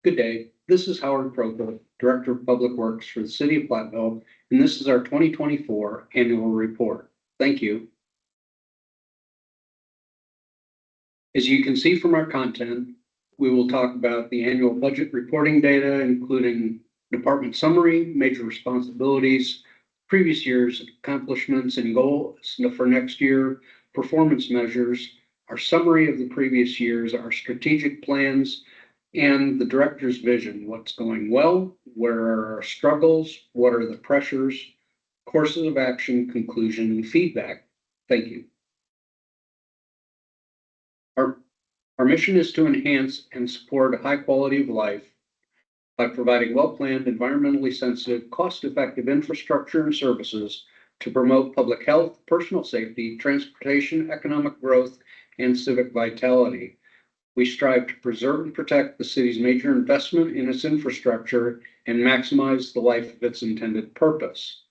Good day. This is Howard Proko, Director of Public Works for the City of Platteville, and this is our 2024 annual report. Thank you. As you can see from our content, we will talk about the annual budget reporting data, including department summary, major responsibilities, previous year's accomplishments and goals for next year, performance measures, our summary of the previous years, our strategic plans, and the director's vision, what's going well, where are our struggles, what are the pressures, courses of action, conclusion, and feedback. Thank you. Our mission is to enhance and support a high quality of life by providing well-planned, environmentally sensitive, cost-effective infrastructure and services to promote public health, personal safety, transportation, economic growth, and civic vitality. We strive to preserve and protect the city's major investment in its infrastructure and maximize the life of its intended purpose.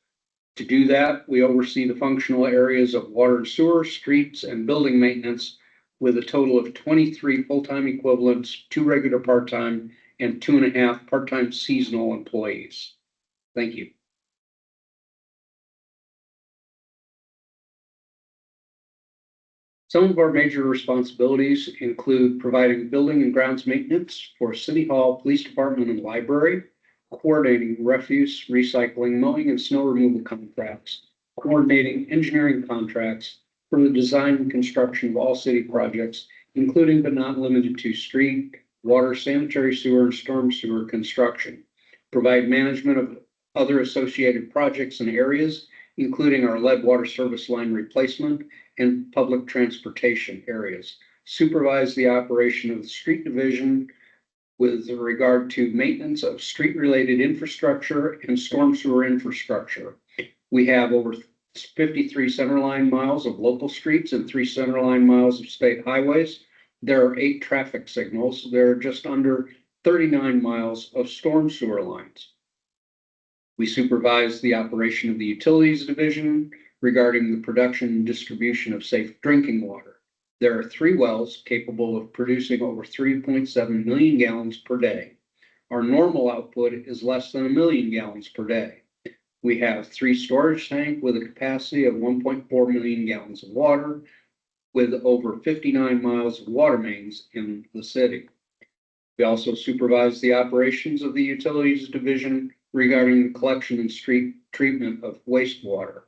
To do that, we oversee the functional areas of water and sewer, streets, and building maintenance with a total of 23 full-time equivalents, 2 regular part-time, and 2.5 part-time seasonal employees. Thank you. Some of our major responsibilities include providing building and grounds maintenance for City Hall, Police Department, and Library, coordinating refuse, recycling, mowing, and snow removal contracts, coordinating engineering contracts for the design and construction of all city projects, including but not limited to street, water, sanitary sewer, and storm sewer construction, provide management of other associated projects and areas, including our lead water service line replacement and public transportation areas, supervise the operation of the street division with regard to maintenance of street-related infrastructure and storm sewer infrastructure. We have over 53 centerline miles of local streets and 3 centerline miles of state highways. There are 8 traffic signals. There are just under 39 miles of storm sewer lines. We supervise the operation of the utilities division regarding the production and distribution of safe drinking water. There are 3 wells capable of producing over 3.7 million gallons per day. Our normal output is less than 1 million gallons per day. We have 3 storage tanks with a capacity of 1.4 million gallons of water, with over 59 miles of water mains in the city. We also supervise the operations of the utilities division regarding the collection and street treatment of wastewater.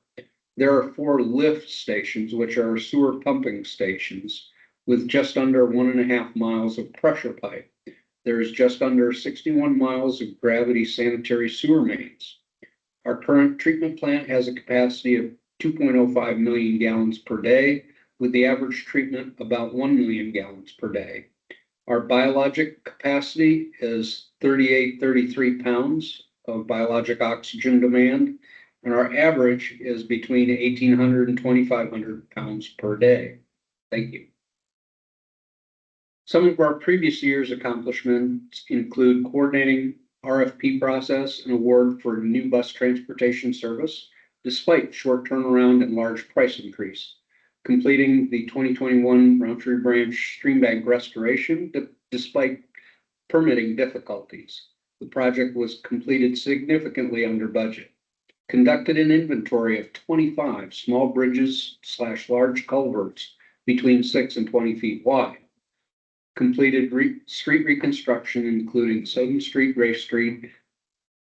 There are 4 lift stations, which are sewer pumping stations, with just under 1.5 miles of pressure pipe. There is just under 61 miles of gravity sanitary sewer mains. Our current treatment plant has a capacity of 2.05 million gallons per day, with the average treatment about 1 million gallons per day. Our biologic capacity is 33 pounds of biologic oxygen demand, and our average is between 1,800 and 2,500 pounds per day. Thank you. Some of our previous year's accomplishments include coordinating RFP process and award for new bus transportation service, despite short turnaround and large price increase. Completing the 2021 Roundtree Branch stream bank restoration, despite permitting difficulties. The project was completed significantly under budget. Conducted an inventory of 25 small bridges / large culverts between 6 and 20 feet wide. Completed street reconstruction, including Southern Street, Gray Street,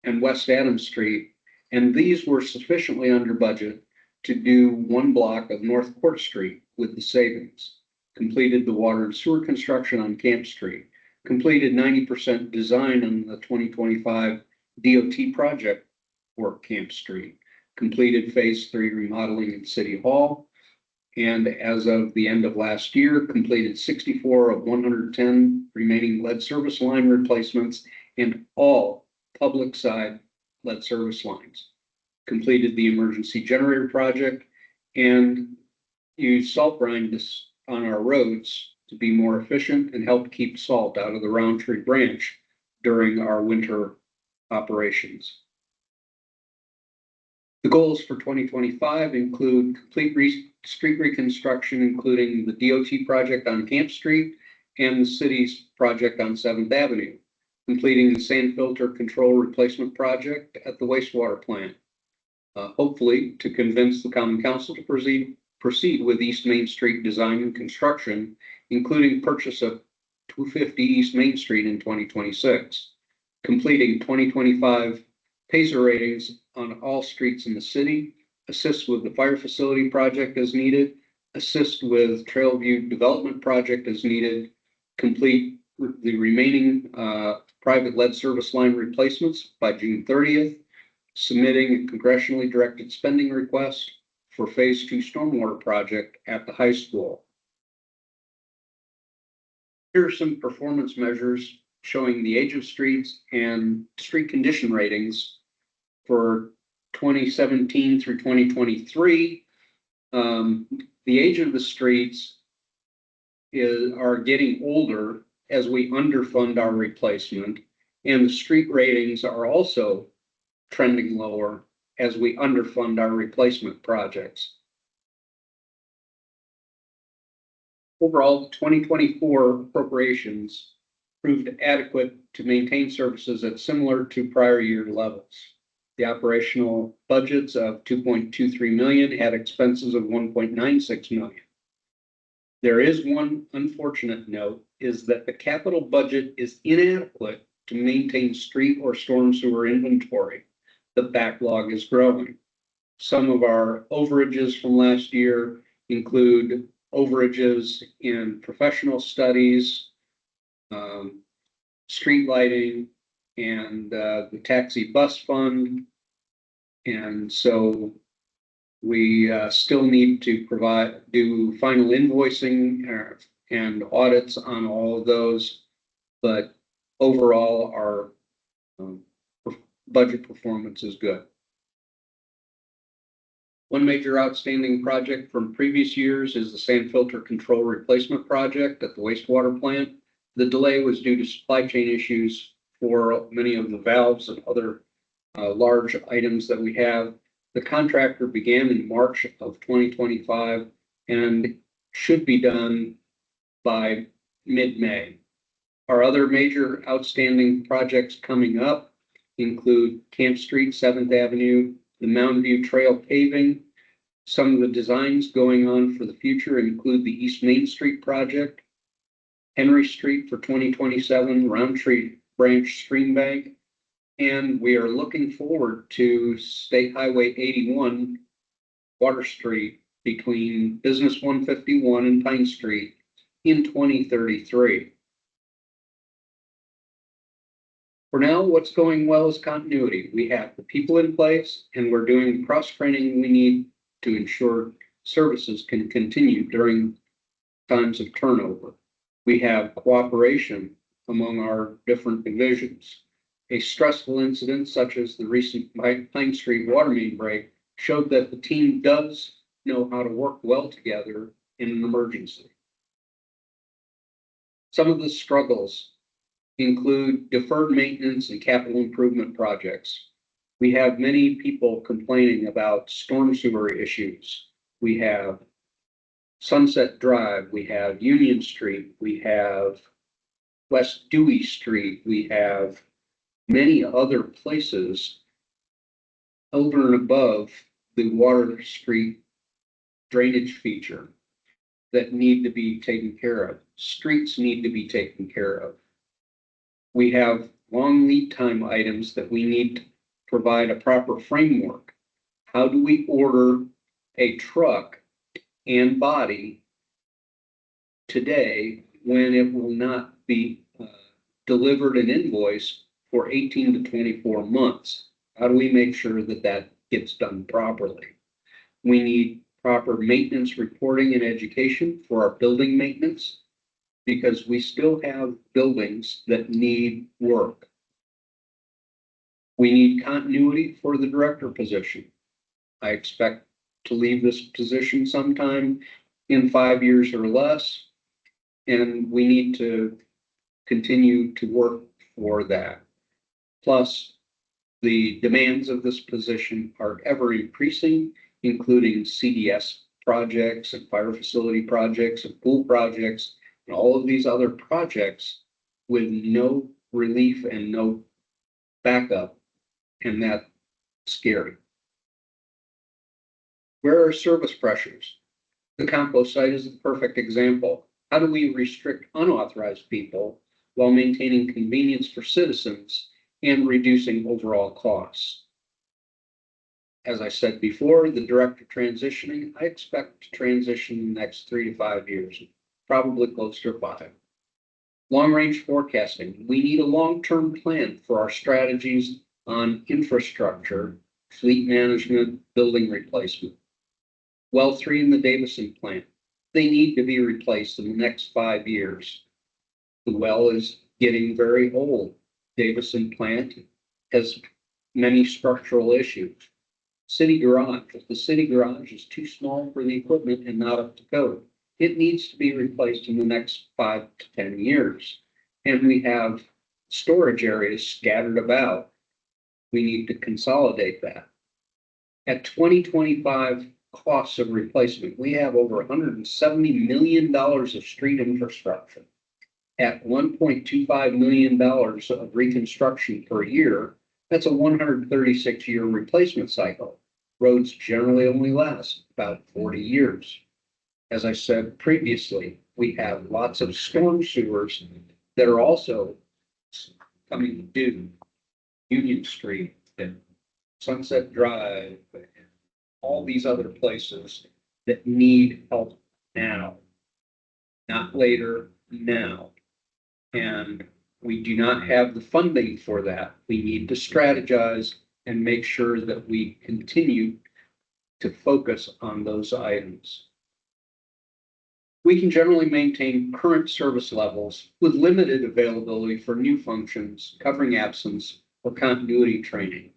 and West Adams Street, and these were sufficiently under budget to do 1 block of North Court Street with the savings. Completed the water and sewer construction on Camp Street. Completed 90% design on the 2025 DOT project for Camp Street. Completed phase 3 remodeling in City Hall. And as of the end of last year, completed 64 of 110 remaining lead service line replacements and all public side lead service lines. Completed the emergency generator project and used salt brine on our roads to be more efficient and help keep salt out of the Roundtree Branch during our winter operations. The goals for 2025 include complete street reconstruction, including the DOT project on Camp Street and the city's project on 7th Avenue. completing the sand filter control replacement project at the wastewater plant. Hopefully to convince the Common Council to proceed with East Main Street design and construction, including purchase of 250 East Main Street in 2026, completing 2025 Pacer ratings on all streets in the city, assist with the fire facility project as needed, assist with Trailview development project as needed, complete the remaining private lead service line replacements by June 30th, submitting a congressionally directed spending request for phase 2 stormwater project at the high school. Here are some performance measures showing the age of streets and street condition ratings for 2017 through 2023. The age of the streets are getting older as we underfund our replacement, and the street ratings are also trending lower as we underfund our replacement projects. Overall, 2024 appropriations proved adequate to maintain services at similar to prior year levels. The operational budgets of $2.23 million had expenses of $1.96 million. There is one unfortunate note, is that the capital budget is inadequate to maintain street or storm sewer inventory. The backlog is growing. Some of our overages from last year include overages in professional studies, street lighting, and the taxi bus fund. And so we still need to do final invoicing and audits on all of those. But overall, our budget performance is good. One major outstanding project from previous years is the sand filter control replacement project at the wastewater plant. The delay was due to supply chain issues for many of the valves and other large items that we have. The contractor began in March of 2025 and should be done by mid-May. Our other major outstanding projects coming up include Camp Street, 7th Avenue, the Mountain View Trail paving. Some of the designs going on for the future include the East Main Street project, Henry Street for 2027, Roundtree Branch Stream Bank, and we are looking forward to State Highway 81, Water Street between Business 151 and Pine Street in 2033. For now, what's going well is continuity. We have the people in place, and we're doing the cross-training we need to ensure services can continue during times of turnover. We have cooperation among our different divisions. A stressful incident such as the recent Pine Street water main break showed that the team does know how to work well together in an emergency. Some of the struggles include deferred maintenance and capital improvement projects. We have many people complaining about storm sewer issues. We have Sunset Drive, we have Union Street, we have West Dewey Street, we have many other places over and above the Water Street drainage feature that need to be taken care of. Streets need to be taken care of. We have long lead time items that we need to provide a proper framework. How do we order a truck and body today when it will not be delivered and invoiced for 18 to 24 months? How do we make sure that that gets done properly? We need proper maintenance reporting and education for our building maintenance, because we still have buildings that need work. We need continuity for the director position. I expect to leave this position sometime in 5 years or less, and we need to continue to work for that. Plus, the demands of this position are ever increasing, including CDS projects and fire facility projects and pool projects and all of these other projects with no relief and no backup, and that's scary. Where are service pressures? The compost site is the perfect example. How do we restrict unauthorized people while maintaining convenience for citizens and reducing overall costs? As I said before, the director transitioning, I expect to transition in the next 3 to 5 years, probably closer to 5. Long-range forecasting. We need a long-term plan for our strategies on infrastructure, fleet management, building replacement. Well 3 in the Davison plant. They need to be replaced in the next 5 years. The well is getting very old. Davison plant has many structural issues. City garage. The city garage is too small for the equipment and not up to code. It needs to be replaced in the next 5 to 10 years. And we have storage areas scattered about. We need to consolidate that. At 2025 costs of replacement, we have over $170 million of street infrastructure. At $1.25 million of reconstruction per year, that's a 136-year replacement cycle. Roads generally only last about 40 years. As I said previously, we have lots of storm sewers that are also coming due. Union Street and Sunset Drive and all these other places that need help now, not later, now. And we do not have the funding for that. We need to strategize and make sure that we continue to focus on those items. We can generally maintain current service levels with limited availability for new functions, covering absence or continuity training.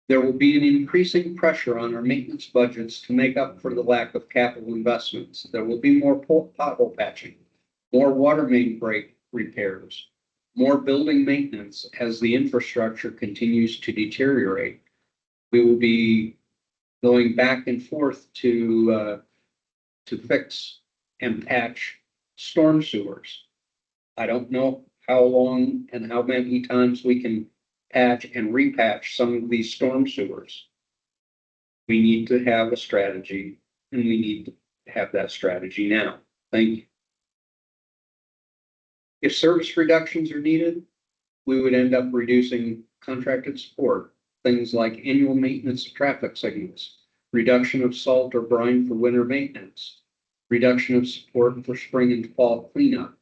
There will be an increasing pressure on our maintenance budgets to make up for the lack of capital investments. There will be more pothole patching, more water main break repairs, more building maintenance as the infrastructure continues to deteriorate. We will be going back and forth to fix and patch storm sewers. I don't know how long and how many times we can patch and repatch some of these storm sewers. We need to have a strategy, and we need to have that strategy now. Thank you. If service reductions are needed, we would end up reducing contracted support, things like annual maintenance of traffic signals, reduction of salt or brine for winter maintenance, reduction of support for spring and fall cleanup,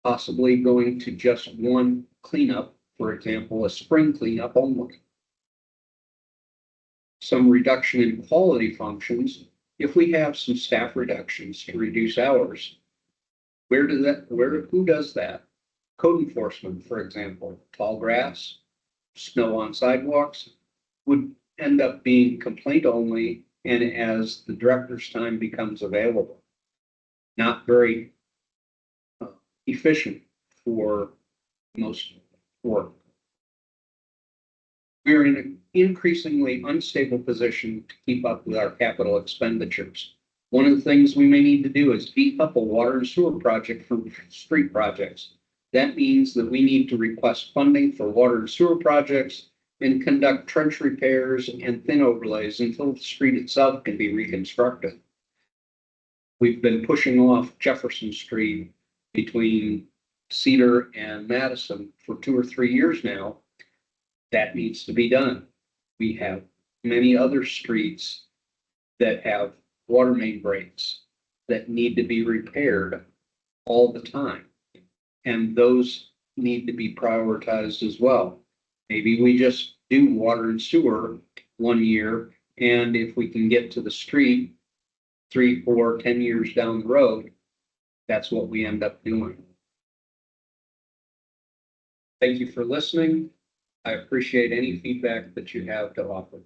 possibly going to just one cleanup, for example, a spring cleanup only. Some reduction in quality functions. If we have some staff reductions to reduce hours, who does that? Code enforcement, for example, tall grass, snow on sidewalks would end up being complaint only, and as the director's time becomes available, not very efficient for most work. We are in an increasingly unstable position to keep up with our capital expenditures. One of the things we may need to do is decouple water and sewer project from street projects. That means that we need to request funding for water and sewer projects and conduct trench repairs and thin overlays until the street itself can be reconstructed. We've been pushing off Jefferson Street between Cedar and Madison for 2 or 3 years now. That needs to be done. We have many other streets that have water main breaks that need to be repaired all the time. And those need to be prioritized as well. Maybe we just do water and sewer 1 year, and if we can get to the street 3, 4, 10 years down the road, that's what we end up doing. Thank you for listening. I appreciate any feedback that you have to offer.